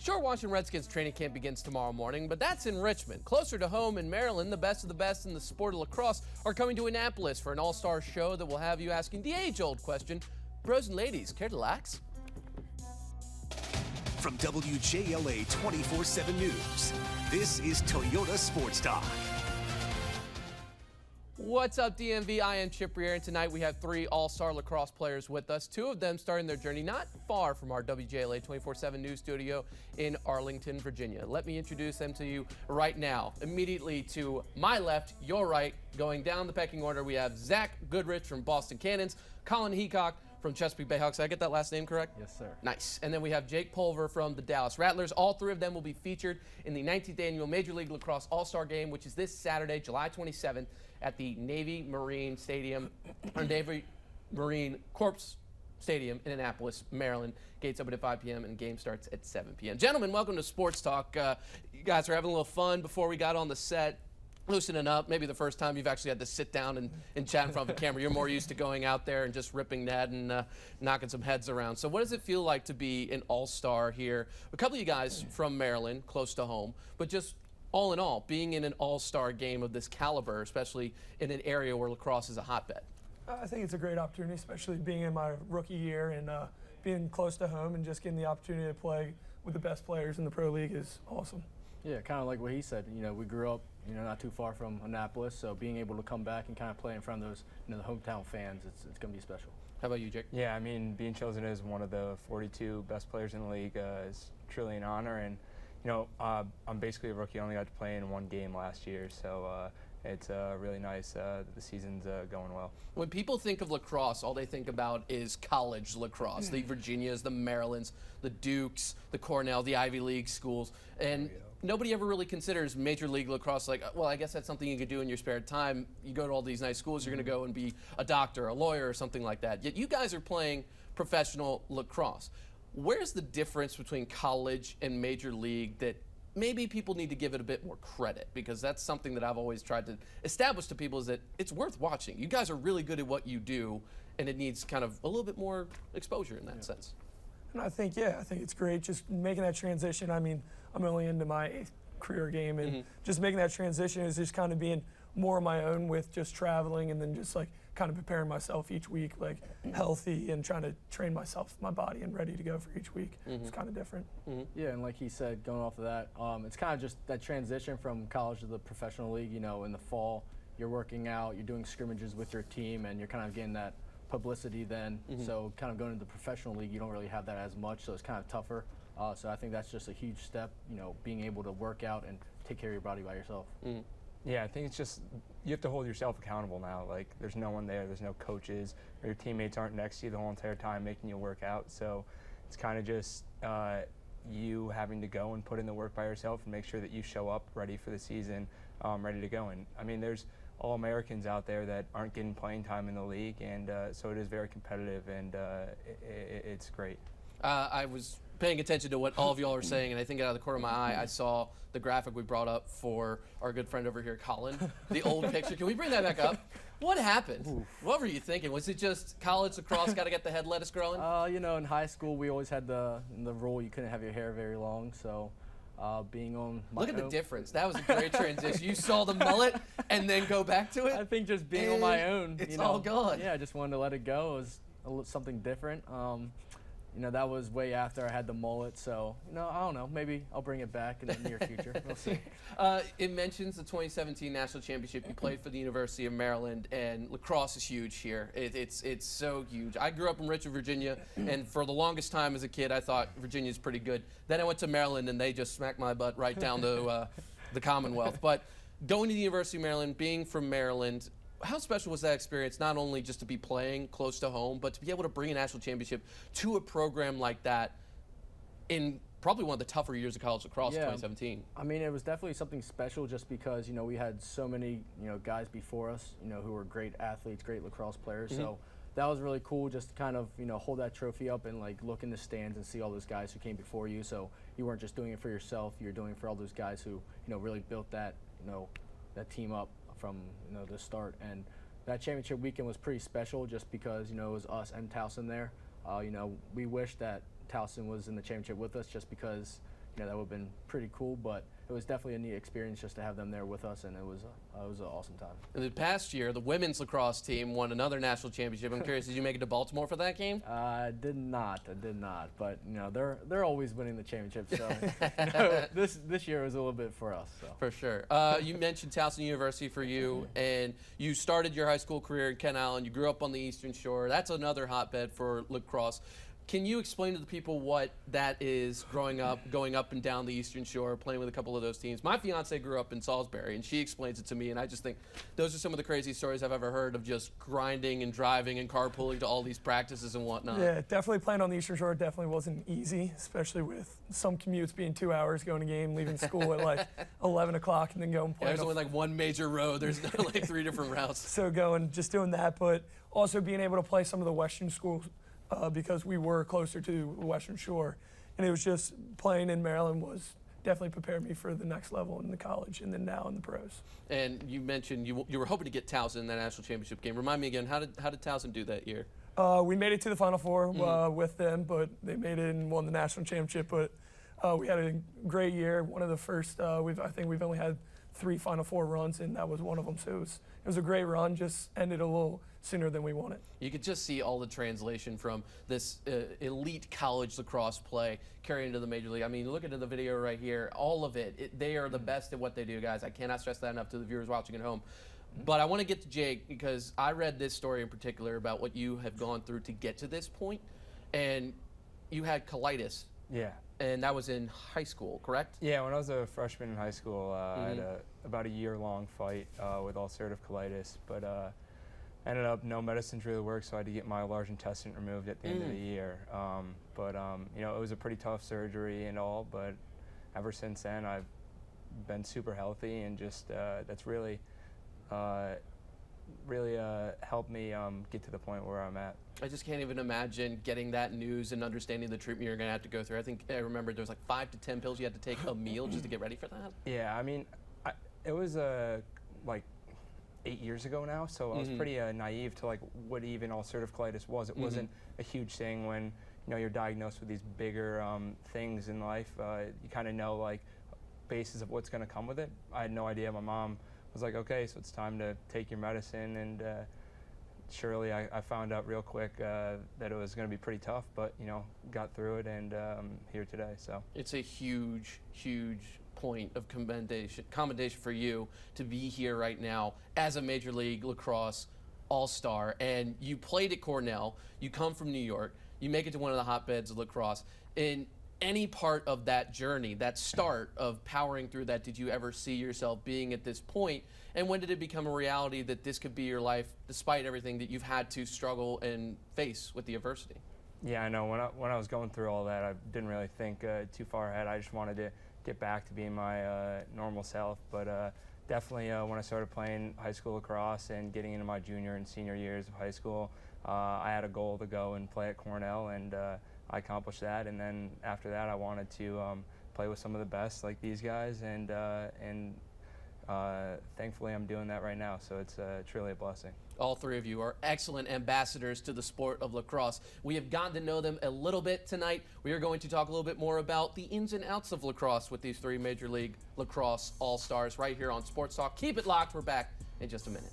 Sure, Washington Redskins training camp begins tomorrow morning, but that's in Richmond. Closer to home in Maryland, the best of the best in the sport of lacrosse are coming to Annapolis for an all-star show that will have you asking the age-old question, bros and ladies, care to lax? From WJLA 24/7 News, this is Toyota Sports Talk. What's up, DMV? I am Chip Rier, and tonight we have three all-star lacrosse players with us. Two of them starting their journey not far from our WJLA 24/7 News studio in Arlington, Virginia. Let me introduce them to you right now. Immediately to my left, your right, going down the pecking order, we have Zach Goodrich from Boston Cannons, Colin Heacock from Chesapeake Bay Hawks. Did I get that last name correct? Yes, sir. Nice. And then we have Jake Pulver from the Dallas Rattlers. All three of them will be featured in the 19th Annual Major League Lacrosse All-Star Game, which is this Saturday, July 27th, at the Navy Marine Stadium, or Navy Marine Corps Stadium in Annapolis, Maryland. Gates open at 5 p.m. and game starts at 7 p.m. Gentlemen, welcome to Sports Talk. You guys are having a little fun before we got on the set. Loosening up, maybe the first time you've actually had to sit down and chat in front of a camera. You're more used to going out there and just ripping net and knocking some heads around. So what does it feel like to be an all-star here? A couple of you guys from Maryland, close to home, but just all in all, being in an all-star game of this caliber, especially in an area where lacrosse is a hotbed. I think it's a great opportunity, especially being in my rookie year and being close to home and just getting the opportunity to play with the best players in the pro league is awesome. Yeah, kind of like what he said. You know, we grew up, not too far from Annapolis, so being able to come back and kind of play in front of those, the hometown fans, it's going to be special. How about you, Jake? Yeah, I mean, being chosen as one of the 42 best players in the league is truly an honor. And, I'm basically a rookie. I only got to play in one game last year, so it's really nice that the season's going well. When people think of lacrosse, all they think about is college lacrosse. The Virginias, the Marylands, the Dukes, the Cornell, the Ivy League schools. And nobody ever really considers Major League Lacrosse like, well, I guess that's something you could do in your spare time. You go to all these nice schools, you're going to go and be a doctor, a lawyer, or something like that. Yet you guys are playing professional lacrosse. Where's the difference between college and Major League that maybe people need to give it a bit more credit? Because that's something that I've always tried to establish to people, is that it's worth watching. You guys are really good at what you do, and it needs kind of a little bit more exposure in that sense. And I think it's great just making that transition. I mean, I'm only into my 8th career game, and just making that transition is just kind of being more on my own with just traveling and then just like kind of preparing myself each week, like healthy and trying to train myself, my body, and ready to go for each week. It's kind of different. Yeah, and like he said, going off of that, it's kind of just that transition from college to the professional league. In the fall, you're working out, you're doing scrimmages with your team, and you're kind of getting that publicity then. So kind of going to the professional league, you don't really have that as much, so it's kind of tougher. So I think that's just a huge step, being able to work out and take care of your body by yourself. Yeah, I think it's just, you have to hold yourself accountable now. Like, there's no one there, there's no coaches, or your teammates aren't next to you the whole entire time making you work out. So it's kind of just you having to go and put in the work by yourself and make sure that you show up ready for the season, ready to go. And I mean, there's All-Americans out there that aren't getting playing time in the league, and so it is very competitive, and it's great. I was paying attention to what all of y'all are saying, and I think out of the corner of my eye, I saw the graphic we brought up for our good friend over here, Colin, the old picture. Can we bring that back up? What happened? Oof. What were you thinking? Was it just college lacrosse, got to get the head lettuce growing? In high school, we always had the rule you couldn't have your hair very long, so being on my Look at the difference. That was a great transition. You saw the mullet and then go back to it? I think just being on my own. It's all gone. Yeah, I just wanted to let it go. It was something different. That was way after I had the mullet, so, I don't know. Maybe I'll bring it back in the near future. We'll see. It mentions the 2017 National Championship. You played for the University of Maryland, and lacrosse is huge here. It's so huge. I grew up in Richmond, Virginia, and for the longest time as a kid, I thought Virginia's pretty good. Then I went to Maryland, and they just smacked my butt right down to the Commonwealth. But going to the University of Maryland, being from Maryland, how special was that experience, not only just to be playing close to home, but to be able to bring a national championship to a program like that in probably one of the tougher years of college lacrosse, 2017? I mean, it was definitely something special just because, we had so many, guys before us, who were great athletes, great lacrosse players. So that was really cool just to kind of, hold that trophy up and, like, look in the stands and see all those guys who came before you. So you weren't just doing it for yourself, you were doing it for all those guys who, really built that, that team up from the start. And that championship weekend was pretty special just because it was us and Towson there. We wish that Towson was in the championship with us just because that would have been pretty cool. But it was definitely a neat experience just to have them there with us, and it was an awesome time. In the past year, the women's lacrosse team won another national championship. I'm curious, did you make it to Baltimore for that game? I did not, but they're always winning the championship. So this year was a little bit for us. So. For sure. You mentioned Towson University for you, and you started your high school career in Kent Island. You grew up on the Eastern Shore. That's another hotbed for lacrosse. Can you explain to the people what that is growing up, going up and down the Eastern Shore, playing with a couple of those teams? My fiance grew up in Salisbury, and she explains it to me, and I just think those are some of the crazy stories I've ever heard of just grinding and driving and carpooling to all these practices and whatnot. Yeah, definitely playing on the Eastern Shore definitely wasn't easy, especially with some commutes being 2 hours going to game, leaving school at like 11 o'clock and then going play. Yeah, there's only like one major road. There's not like 3 different routes. So just doing that, but also being able to play some of the Western schools because we were closer to the Western Shore. And it was just playing in Maryland was definitely prepared me for the next level in the college and then now in the pros. And you mentioned you were hoping to get Towson in that national championship game. Remind me again, how did Towson do that year? We made it to the Final Four with them, but they made it and won the national championship. But we had a great year. One of the first, I think we've only had 3 Final Four runs, and that was one of them. So it was a great run, just ended a little sooner than we wanted. You could just see all the translation from this elite college lacrosse play carrying into the major league. I mean, look at the video right here. All of it, they are the best at what they do, guys. I cannot stress that enough to the viewers watching at home. But I want to get to Jake because I read this story in particular about what you have gone through to get to this point, and you had colitis. Yeah. And that was in high school, correct? Yeah, when I was a freshman in high school, I had about a year-long fight with ulcerative colitis, but ended up no medicines really worked, so I had to get my large intestine removed at the end of the year. You know, it was a pretty tough surgery and all, but ever since then I've been super healthy, and just that's really helped me get to the point where I'm at. I just can't even imagine getting that news and understanding the treatment you're going to have to go through. I remember there was like 5 to 10 pills you had to take a meal just to get ready for that. Yeah, I mean, it was like 8 years ago now, so I was pretty naive to like what even ulcerative colitis was. It wasn't a huge thing when you're diagnosed with these bigger things in life. You kind of know like basis of what's going to come with it. I had no idea. My mom was like, okay, so it's time to take your medicine, and surely I found out real quick that it was going to be pretty tough, but got through it, and I'm here today. So it's a huge point of commendation for you to be here right now as a Major League Lacrosse All-Star, and you played at Cornell. You come from New York. You make it to one of the hotbeds of lacrosse. In any part of that journey, that start of powering through that, did you ever see yourself being at this point? And when did it become a reality that this could be your life, despite everything that you've had to struggle and face with the adversity? Yeah, I know. When I was going through all that, I didn't really think too far ahead. I just wanted to get back to being my normal self. But definitely when I started playing high school lacrosse and getting into my junior and senior years of high school, I had a goal to go and play at Cornell, and I accomplished that. And then after that, I wanted to play with some of the best, like these guys, and thankfully I'm doing that right now, so it's truly a blessing. All 3 of you are excellent ambassadors to the sport of lacrosse. We have gotten to know them a little bit tonight. We are going to talk a little bit more about the ins and outs of lacrosse with these 3 Major League Lacrosse All-Stars right here on Sports Talk. Keep it locked. We're back in just a minute.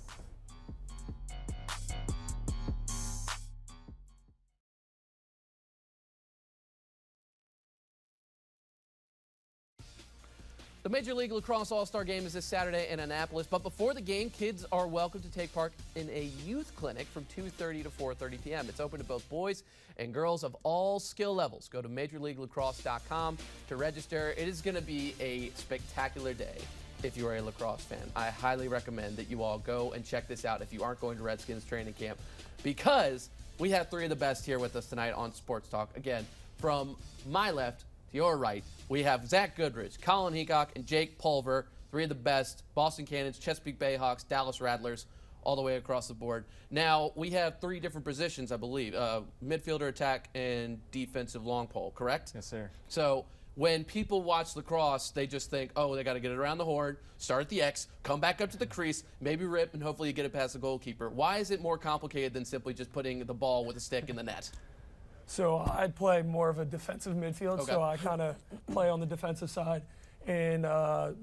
The Major League Lacrosse All-Star Game is this Saturday in Annapolis, but before the game, kids are welcome to take part in a youth clinic from 2:30 to 4:30 p.m. It's open to both boys and girls of all skill levels. Go to MajorLeagueLacrosse.com to register. It is going to be a spectacular day if you are a lacrosse fan. I highly recommend that you all go and check this out if you aren't going to Redskins training camp, because we have 3 of the best here with us tonight on Sports Talk. Again, from my left to your right, we have Zach Goodrich, Colin Heacock, and Jake Pulver, 3 of the best: Boston Cannons, Chesapeake Bayhawks, Dallas Rattlers, all the way across the board. Now, we have 3 different positions, I believe: midfielder, attack, and defensive long pole, correct? Yes, sir. So when people watch lacrosse, they just think, oh, they got to get it around the horn, start at the X, come back up to the crease, maybe rip, and hopefully you get it past the goalkeeper. Why is it more complicated than simply just putting the ball with a stick in the net? So I play more of a defensive midfield, Okay. so I kind of play on the defensive side. And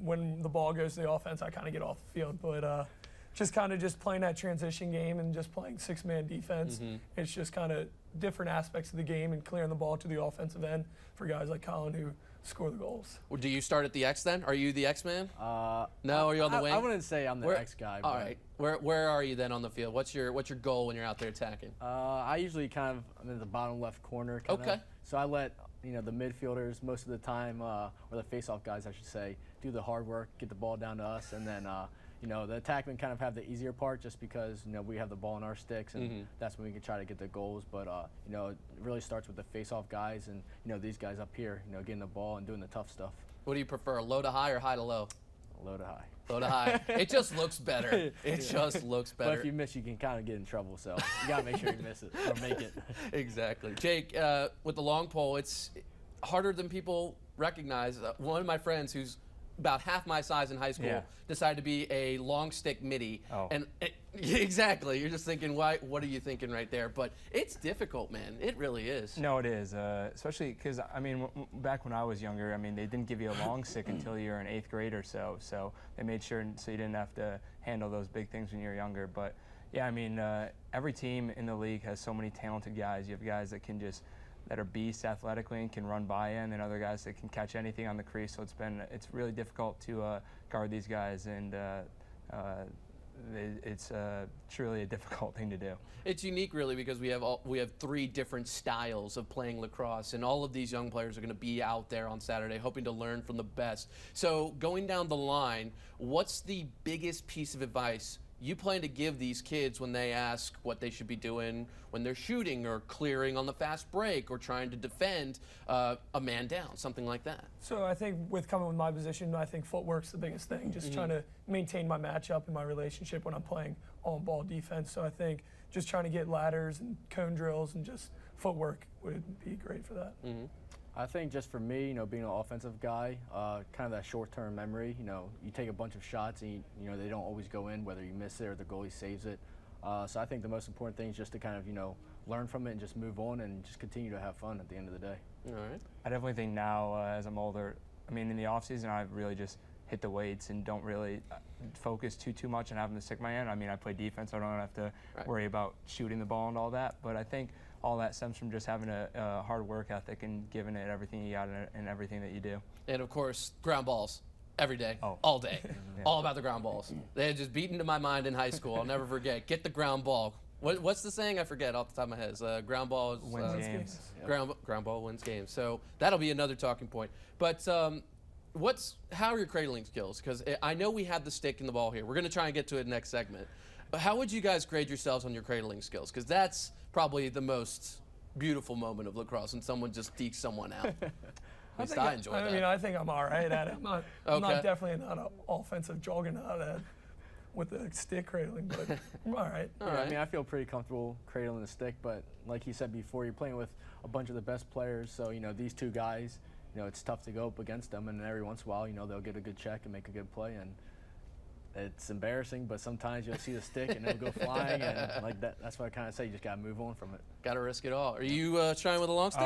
when the ball goes to the offense, I kind of get off the field. But just kind of just playing that transition game and just playing six-man defense. It's just kind of different aspects of the game and clearing the ball to the offensive end for guys like Colin who score the goals. Well, do you start at the X then? Are you the X man? No, are you on the wing? I wouldn't say I'm the X guy. All right. Where are you then on the field? What's your goal when you're out there attacking? I usually I'm in the bottom left corner. Okay. So I let the midfielders most of the time, or the face-off guys, I should say, do the hard work, get the ball down to us, and then the attackmen kind of have the easier part just because we have the ball in our sticks, and that's when we can try to get the goals. But it really starts with the face-off guys and these guys up here, getting the ball and doing the tough stuff. What do you prefer, low to high or high to low? Low to high. Low to high. It just looks better. It just looks better. But if you miss, you can kind of get in trouble. So you gotta make sure you miss it or make it. Exactly. Jake, with the long pole, it's harder than people recognize. One of my friends who's about half my size in high school decided to be a long stick midi. Oh. And exactly. You're just thinking, what are you thinking right there? But it's difficult, man. It really is. No, it is, especially because, back when I was younger, they didn't give you a long stick until you were in 8th grade or so. So they made sure so you didn't have to handle those big things when you were younger. But, yeah, every team in the league has so many talented guys. You have guys that are beasts athletically and can run by you, and then other guys that can catch anything on the crease. So it's really difficult to guard these guys, and it's truly a difficult thing to do. It's unique, really, because we have 3 different styles of playing lacrosse, and all of these young players are going to be out there on Saturday hoping to learn from the best. So going down the line, what's the biggest piece of advice you plan to give these kids when they ask what they should be doing when they're shooting or clearing on the fast break or trying to defend a man down, something like that? So I think with coming with my position, I think footwork's the biggest thing, just trying to maintain my matchup and my relationship when I'm playing on-ball defense. So I think just trying to get ladders and cone drills and just footwork would be great for that. I think just for me, being an offensive guy, kind of that short-term memory, you take a bunch of shots and, they don't always go in, whether you miss it or the goalie saves it. So I think the most important thing is just to kind of, learn from it and just move on and just continue to have fun at the end of the day. All right. I definitely think now, as I'm older, in the off-season, I've really just hit the weights and don't really focus too much on having to stick my hand. I play defense, so I don't have to worry about shooting the ball and all that. But I think all that stems from just having a hard work ethic and giving it everything you got in everything that you do. And, of course, ground balls. Every day, Oh. all day, all about the ground balls. They had just beaten to my mind in high school. I'll never forget. Get the ground ball. What's the saying? I forget off the top of my head. Ground ball is, Wins games. ground ball wins games. So that'll be another talking point. But how are your cradling skills? Because I know we have the stick and the ball here. We're going to try and get to it next segment. But how would you guys grade yourselves on your cradling skills? Because that's probably the most beautiful moment of lacrosse when someone just dekes someone out. At least I enjoy that. I think I'm all right at it. I'm definitely not an offensive juggernaut with the stick cradling, but I'm all right. All right. I feel pretty comfortable cradling the stick, but like you said before, you're playing with a bunch of the best players, so these 2 guys, it's tough to go up against them, and every once in a while, they'll get a good check and make a good play, and it's embarrassing, but sometimes you'll see the stick and it'll go flying, and like that's what I kind of say. You just gotta move on from it. Got to risk it all. Are you trying with a long stick?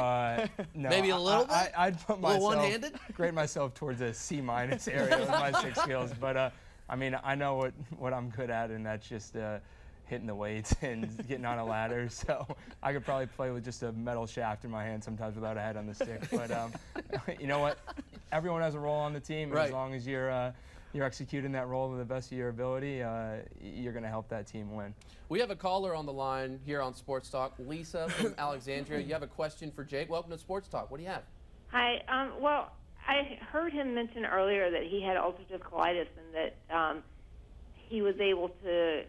No, Maybe a little bit? I'd put little myself, one-handed? grade myself towards a C- area with my stick skills. But I know what I'm good at, and that's just hitting the weights and getting on a ladder. So I could probably play with just a metal shaft in my hand sometimes without a head on the stick. But you know what? Everyone has a role on the team, and as long as you're executing that role to the best of your ability, you're going to help that team win. We have a caller on the line here on Sports Talk. Lisa from Alexandria, you have a question for Jake. Welcome to Sports Talk. What do you have? Hi. Well, I heard him mention earlier that he had ulcerative colitis and that he was able to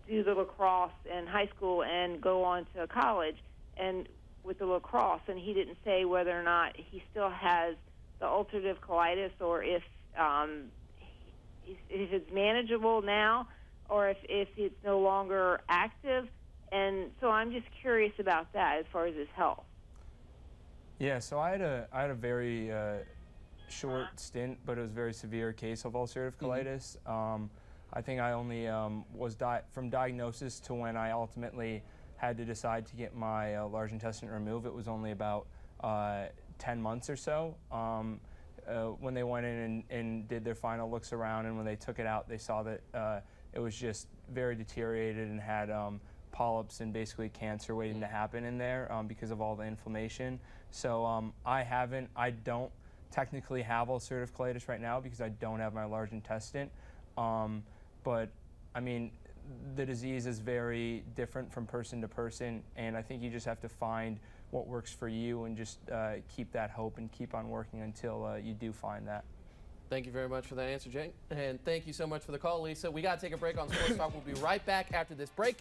do the lacrosse in high school and go on to college and with the lacrosse, and he didn't say whether or not he still has the ulcerative colitis or if it's manageable now or if it's no longer active. And so I'm just curious about that as far as his health. Yeah, so I had a very short stint, but it was a very severe case of ulcerative colitis. I think I only was from diagnosis to when I ultimately had to decide to get my large intestine removed, it was only about 10 months or so. When they went in and did their final looks around, and when they took it out, they saw that it was just very deteriorated and had polyps and basically cancer waiting to happen in there because of all the inflammation. So I don't technically have ulcerative colitis right now because I don't have my large intestine. But I mean, the disease is very different from person to person, and I think you just have to find what works for you and just keep that hope and keep on working until you do find that. Thank you very much for that answer, Jake. And thank you so much for the call, Lisa. We got to take a break on Sports Talk. We'll be right back after this break.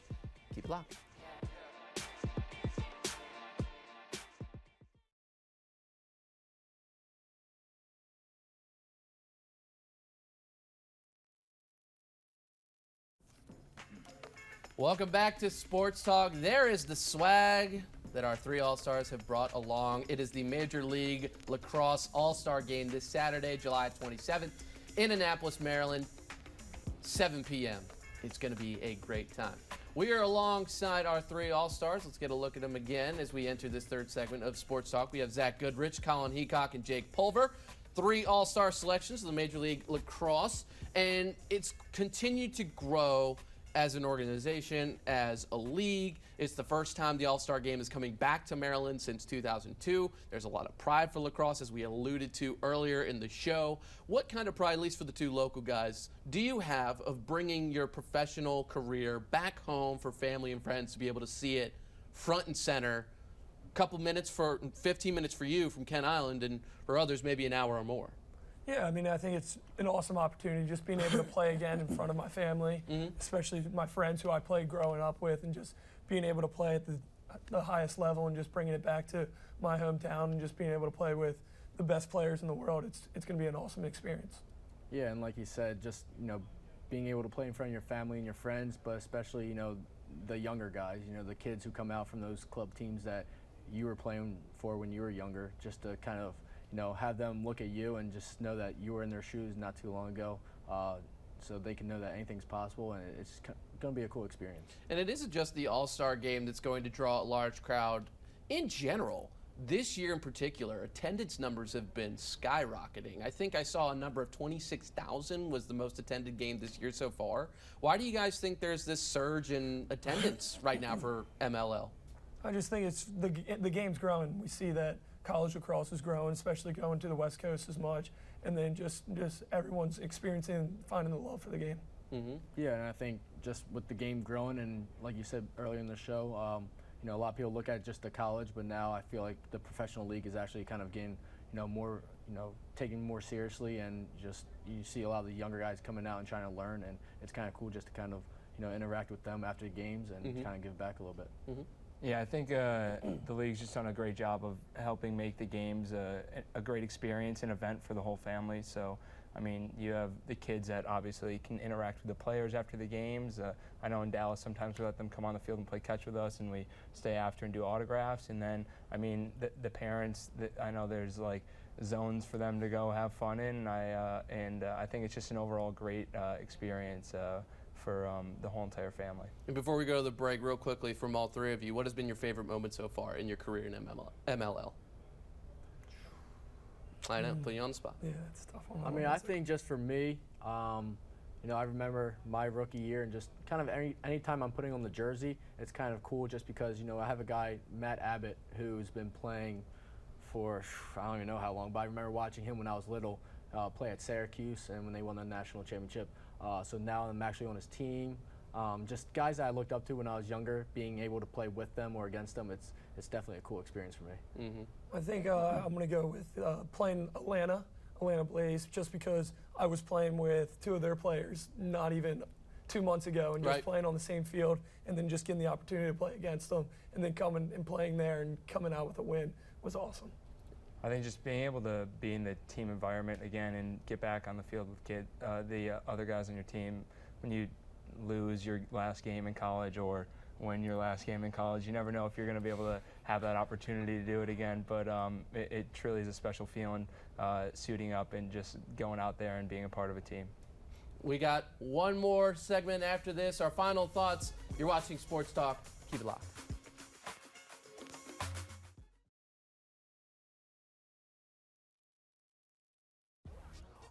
Keep it locked. Welcome back to Sports Talk. There is the swag that our 3 All-Stars have brought along. It is the Major League Lacrosse All-Star Game this Saturday, July 27th, in Annapolis, Maryland, 7 p.m. It's going to be a great time. We are alongside our 3 All-Stars. Let's get a look at them again as we enter this third segment of Sports Talk. We have Zach Goodrich, Colin Heacock, and Jake Pulver. 3 All-Star selections of the Major League Lacrosse, and it's continued to grow as an organization, as a league. It's the first time the All-Star Game is coming back to Maryland since 2002. There's a lot of pride for lacrosse, as we alluded to earlier in the show. What kind of pride, at least for the 2 local guys, do you have of bringing your professional career back home for family and friends to be able to see it front and center? A couple minutes for 15 minutes for you from Kent Island, and for others maybe an hour or more. Yeah, I mean, I think it's an awesome opportunity just being able to play again in front of my family, especially my friends who I played growing up with, and just being able to play at the highest level and just bringing it back to my hometown and just being able to play with the best players in the world. It's going to be an awesome experience. Yeah, and like you said, just, being able to play in front of your family and your friends, but especially, the younger guys, the kids who come out from those club teams that you were playing for when you were younger, just to kind of have them look at you and just know that you were in their shoes not too long ago, so they can know that anything's possible, and it's going to be a cool experience. And it isn't just the All-Star Game that's going to draw a large crowd. In general, this year in particular, attendance numbers have been skyrocketing. I think I saw a number of 26,000 was the most attended game this year so far. Why do you guys think there's this surge in attendance right now for MLL? I just think it's the game's growing. We see that college lacrosse is growing, especially going to the West Coast as much, and then just everyone's experiencing, finding the love for the game. Yeah, and I think just with the game growing, and like you said earlier in the show, a lot of people look at just the college, but now I feel like the professional league is actually kind of getting, more, taken more seriously, and just you see a lot of the younger guys coming out and trying to learn, and it's kind of cool just to kind of, interact with them after the games and kind of give back a little bit. Yeah, I think the league's just done a great job of helping make the games a great experience, an event for the whole family. So, I mean, you have the kids that obviously can interact with the players after the games. I know in Dallas sometimes we let them come on the field and play catch with us, and we stay after and do autographs. And then, I mean, the parents, I know there's like zones for them to go have fun in. I think it's just an overall great experience for the whole entire family. And before we go to the break, real quickly, from all 3 of you, what has been your favorite moment so far in your career in MLL? I know, put you on the spot. Yeah, it's a tough one. I mean, I think just for me, I remember my rookie year, and just kind of any time I'm putting on the jersey, it's kind of cool just because, I have a guy, Matt Abbott, who's been playing for, I don't even know how long, but I remember watching him when I was little play at Syracuse and when they won the national championship. So now I'm actually on his team. Just guys that I looked up to when I was younger, being able to play with them or against them, it's definitely a cool experience for me. I think I'm going to go with playing Atlanta Blaze, just because I was playing with 2 of their players not even 2 months ago, and just playing on the same field, and then just getting the opportunity to play against them, and then coming and playing there and coming out with a win was awesome. I think just being able to be in the team environment again and get back on the field with the other guys on your team. When you lose your last game in college or win your last game in college, you never know if you're going to be able to have that opportunity to do it again. But it truly is a special feeling, suiting up and just going out there and being a part of a team. We got one more segment after this. Our final thoughts. You're watching Sports Talk. Keep it locked.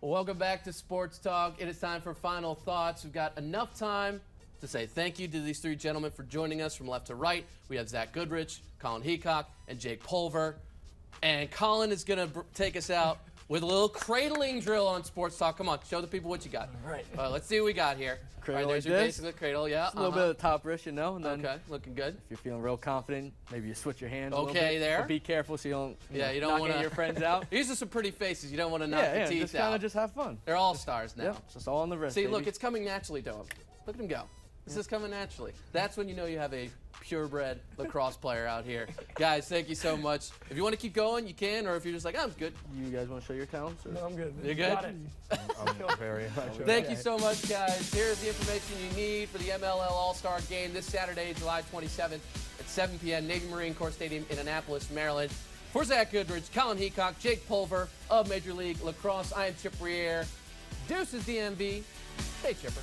Welcome back to Sports Talk. It is time for final thoughts. We've got enough time to say thank you to these three gentlemen for joining us from left to right. We have Zach Goodrich, Colin Heacock, and Jake Pulver. And Colin is going to take us out with a little cradling drill on Sports Talk. Come on, show the people what you got. All right. Let's see what we got here. Cradle All right, there's like your this. basic cradle, yeah. Just a little bit of the top wrist, and then Okay, looking good. if you're feeling real confident, maybe you switch your hands a little Okay, bit. there. But be careful so you don't, You don't knock want any of your friends out. These are some pretty faces. You don't want to knock yeah, the teeth just kind out. of just have fun. They're all-stars now. Yeah, it's just all on the wrist. See, baby. look, it's coming naturally to him. Look at him go. This is coming naturally. That's when you know you have a purebred lacrosse player out here. Guys, thank you so much. If you want to keep going, you can, or if you're just like, I'm good. You guys want to show your talents? Or? No, I'm good. You're good? Got it. I'm very Thank you so much, guys. Here's the information you need for the MLL All-Star game this Saturday, July 27th at 7 p.m. Navy Marine Corps Stadium in Annapolis, Maryland. For Zach Goodrich, Colin Heacock, Jake Pulver of Major League Lacrosse, I am Chip Riere. Deuces DMV. Stay chipper.